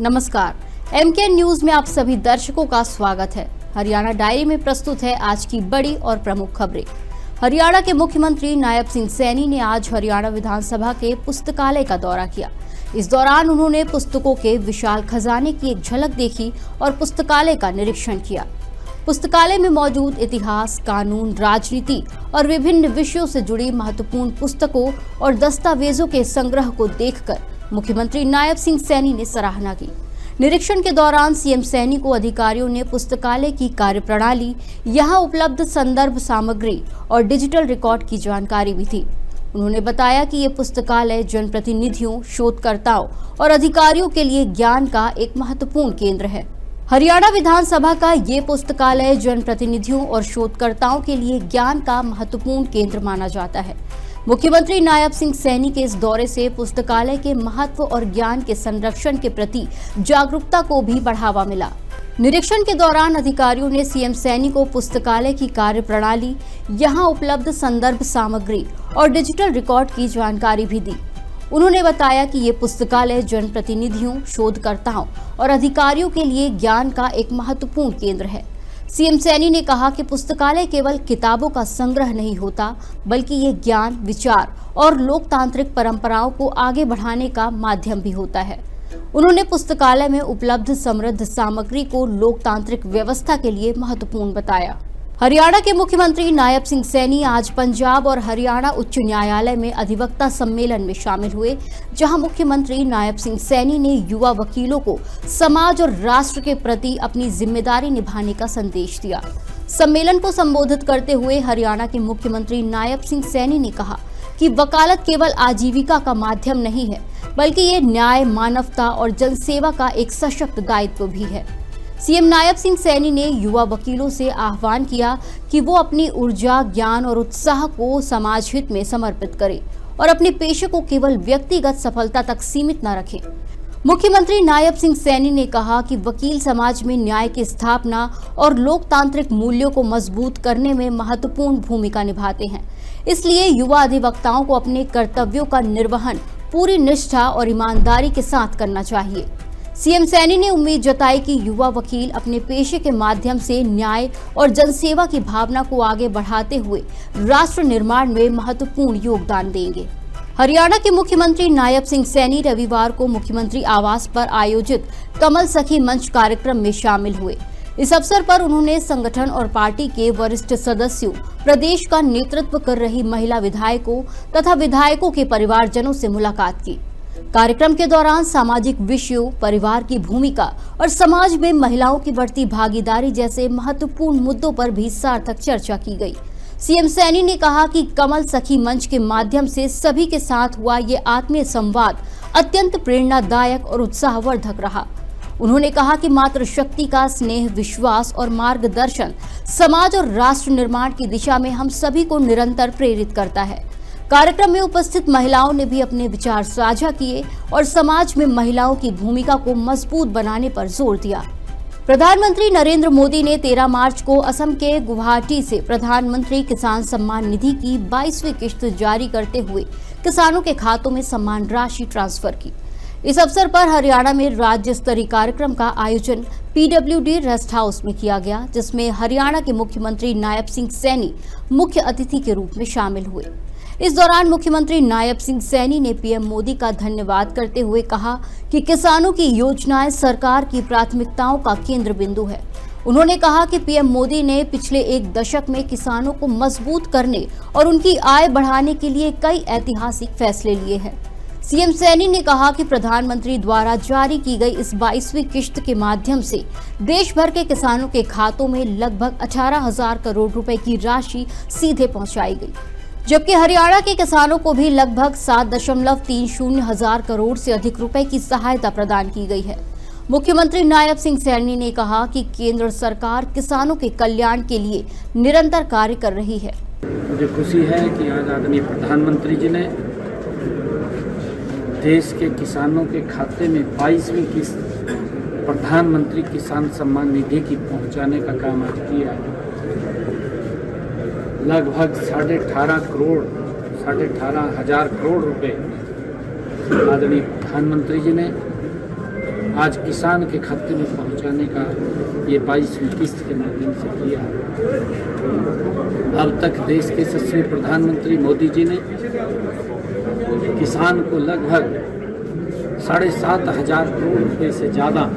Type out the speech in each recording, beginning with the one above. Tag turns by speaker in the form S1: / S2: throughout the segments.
S1: नमस्कार, MK news में आप सभी दर्शकों का स्वागत है। हरियाणा डायरी में प्रस्तुत है आज की बड़ी और प्रमुख खबरें। हरियाणा के मुख्यमंत्री नायब सिंह सैनी ने आज हरियाणा विधानसभा के पुस्तकालय का दौरा किया। इस दौरान उन्होंने पुस्तकों के विशाल खजाने की एक झलक देखी और पुस्तकालय का निरीक्षण किया। पुस्तकालय में मौजूद इतिहास, कानून, राजनीति और विभिन्न विषयों से जुड़ी महत्वपूर्ण पुस्तकों और दस्तावेजों के संग्रह को देखकर मुख्यमंत्री नायब सिंह सैनी ने सराहना की। निरीक्षण के दौरान सीएम सैनी को अधिकारियों ने पुस्तकालय की कार्यप्रणाली, यहां उपलब्ध संदर्भ सामग्री और डिजिटल रिकॉर्ड की जानकारी भी दी। उन्होंने बताया कि ये पुस्तकालय जनप्रतिनिधियों, शोधकर्ताओं और अधिकारियों के लिए ज्ञान का एक महत्वपूर्ण केंद्र है। हरियाणा विधानसभा का ये पुस्तकालय जनप्रतिनिधियों और शोधकर्ताओं के लिए ज्ञान का महत्वपूर्ण केंद्र माना जाता है। मुख्यमंत्री नायब सिंह सैनी के इस दौरे से पुस्तकालय के महत्व और ज्ञान के संरक्षण के प्रति जागरूकता को भी बढ़ावा मिला। निरीक्षण के दौरान अधिकारियों ने सीएम सैनी को पुस्तकालय की कार्यप्रणाली, यहां उपलब्ध संदर्भ सामग्री और डिजिटल रिकॉर्ड की जानकारी भी दी। उन्होंने बताया कि ये पुस्तकालय जनप्रतिनिधियों, शोधकर्ताओं और अधिकारियों के लिए ज्ञान का एक महत्वपूर्ण केंद्र है। सीएम सैनी ने कहा कि पुस्तकालय केवल किताबों का संग्रह नहीं होता, बल्कि ये ज्ञान, विचार और लोकतांत्रिक परंपराओं को आगे बढ़ाने का माध्यम भी होता है। उन्होंने पुस्तकालय में उपलब्ध समृद्ध सामग्री को लोकतांत्रिक व्यवस्था के लिए महत्वपूर्ण बताया। हरियाणा के मुख्यमंत्री नायब सिंह सैनी आज पंजाब और हरियाणा उच्च न्यायालय में अधिवक्ता सम्मेलन में शामिल हुए, जहां मुख्यमंत्री नायब सिंह सैनी ने युवा वकीलों को समाज और राष्ट्र के प्रति अपनी जिम्मेदारी निभाने का संदेश दिया। सम्मेलन को संबोधित करते हुए हरियाणा के मुख्यमंत्री नायब सिंह सैनी ने कहा कि वकालत केवल आजीविका का माध्यम नहीं है, बल्कि ये न्याय, मानवता और जनसेवा का एक सशक्त दायित्व भी है। सीएम नायब सिंह सैनी ने युवा वकीलों से आह्वान किया कि वो अपनी ऊर्जा, ज्ञान और उत्साह को समाज हित में समर्पित करें और अपने पेशे को केवल व्यक्तिगत सफलता तक सीमित न रखें। मुख्यमंत्री नायब सिंह सैनी ने कहा कि वकील समाज में न्याय की स्थापना और लोकतांत्रिक मूल्यों को मजबूत करने में महत्वपूर्ण भूमिका निभाते हैं। इसलिए युवा अधिवक्ताओं को अपने कर्तव्यों का निर्वहन पूरी निष्ठा और ईमानदारी के साथ करना चाहिए। सीएम सैनी ने उम्मीद जताई कि युवा वकील अपने पेशे के माध्यम से न्याय और जनसेवा की भावना को आगे बढ़ाते हुए राष्ट्र निर्माण में महत्वपूर्ण योगदान देंगे। हरियाणा के मुख्यमंत्री नायब सिंह सैनी रविवार को मुख्यमंत्री आवास पर आयोजित कमल सखी मंच कार्यक्रम में शामिल हुए। इस अवसर पर उन्होंने संगठन और पार्टी के वरिष्ठ सदस्यों, प्रदेश का नेतृत्व कर रही महिला विधायकों तथा विधायकों के परिवारजनों से मुलाकात की। कार्यक्रम के दौरान सामाजिक विषयों, परिवार की भूमिका और समाज में महिलाओं की बढ़ती भागीदारी जैसे महत्वपूर्ण मुद्दों पर भी सार्थक चर्चा की गई। सीएम सैनी ने कहा कि कमल सखी मंच के माध्यम से सभी के साथ हुआ ये आत्मीय संवाद अत्यंत प्रेरणादायक और उत्साहवर्धक रहा। उन्होंने कहा कि मातृशक्ति का स्नेह, विश्वास और मार्गदर्शन समाज और राष्ट्र निर्माण की दिशा में हम सभी को निरंतर प्रेरित करता है। कार्यक्रम में उपस्थित महिलाओं ने भी अपने विचार साझा किए और समाज में महिलाओं की भूमिका को मजबूत बनाने पर जोर दिया। प्रधानमंत्री नरेंद्र मोदी ने 13 मार्च को असम के गुवाहाटी से प्रधानमंत्री किसान सम्मान निधि की 22वीं किश्त जारी करते हुए किसानों के खातों में सम्मान राशि ट्रांसफर की। इस अवसर पर हरियाणा में राज्य स्तरीय कार्यक्रम का आयोजन PWD रेस्ट हाउस में किया गया, जिसमें हरियाणा के मुख्यमंत्री नायब सिंह सैनी मुख्य अतिथि के रूप में शामिल हुए। इस दौरान मुख्यमंत्री नायब सिंह सैनी ने पीएम मोदी का धन्यवाद करते हुए कहा कि किसानों की योजनाएं सरकार की प्राथमिकताओं का केंद्र बिंदु है। उन्होंने कहा कि पीएम मोदी ने पिछले एक दशक में किसानों को मजबूत करने और उनकी आय बढ़ाने के लिए कई ऐतिहासिक फैसले लिए हैं। सीएम सैनी ने कहा कि प्रधानमंत्री द्वारा जारी की गई इस 22वीं किश्त के माध्यम से देश भर के किसानों के खातों में लगभग 18,000 करोड़ रुपए की राशि सीधे पहुंचाई गई, जबकि हरियाणा के किसानों को भी लगभग 7.30 हजार करोड़ से अधिक रुपए की सहायता प्रदान की गई है। मुख्यमंत्री नायब सिंह सैनी ने कहा कि केंद्र सरकार किसानों के कल्याण के लिए निरंतर कार्य कर रही है।
S2: मुझे खुशी है कि आज आदरणीय प्रधानमंत्री जी ने देश के किसानों के खाते में 22वीं किस्त प्रधानमंत्री किसान सम्मान निधि की पहुंचाने का काम आज किया। लगभग 18,500 करोड़ रुपए आदरणीय प्रधानमंत्री जी ने आज किसान के खाते में पहुंचाने का ये 22वीं किस्त के माध्यम से किया है। अब तक देश के यशस्वी प्रधानमंत्री मोदी जी ने किसान को लगभग 7,500 करोड़ रुपए से ज़्यादा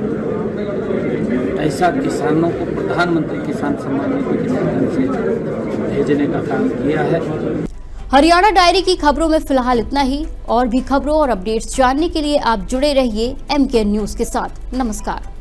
S2: पैसा किसानों को प्रधानमंत्री किसान सम्मान निधि के माध्यम से भेजने का काम किया है।
S1: हरियाणा डायरी की खबरों में फिलहाल इतना ही। और भी खबरों और अपडेट्स जानने के लिए आप जुड़े रहिए MKN न्यूज़ के साथ। नमस्कार।